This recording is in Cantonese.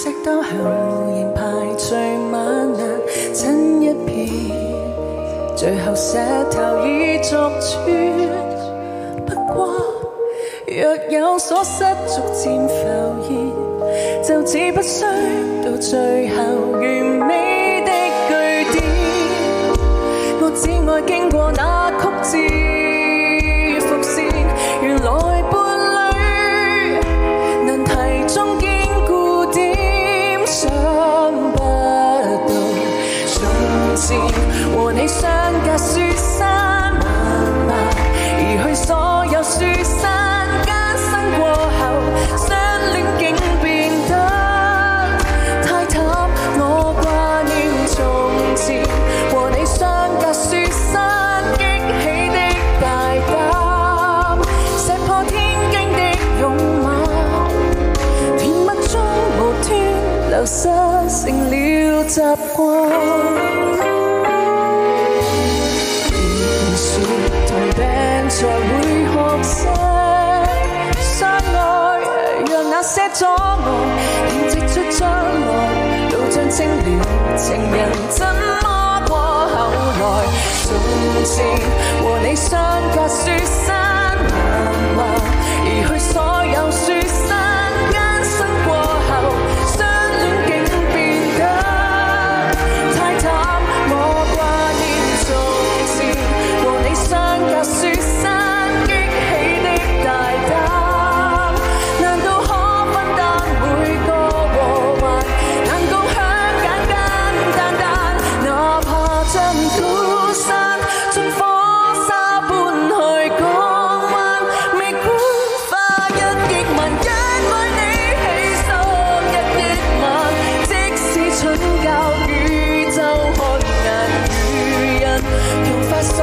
石當後仍排序晚難親一片，最後石頭已逐寸。不過若有所失逐漸浮現，就只不需到最後完美的句點。我只愛經過那曲折伏線，原來伴侶能題中堅固點，想不到從前和你相隔雪山漫漫，移去所有雪山艱辛過後，相戀竟變得太淡。我掛念從前和你相隔雪山激起的大膽，石破天驚的勇猛，甜蜜中無端流失成了習慣。同病才會學識相愛，讓那些阻礙已擠出將來，路障清了，情人怎麼過後來？從前和你相隔雪山漫漫，移去所有雪山艱辛過後，相戀竟變得太淡。我掛念從前和你相隔雪山激起的大膽，難道可分擔每個禍患？難共享簡簡單單，哪怕將土山盡火沙搬去港灣，未管花一億萬，因愛你犧牲一億萬，即使蠢教宇宙看顏如人，用法所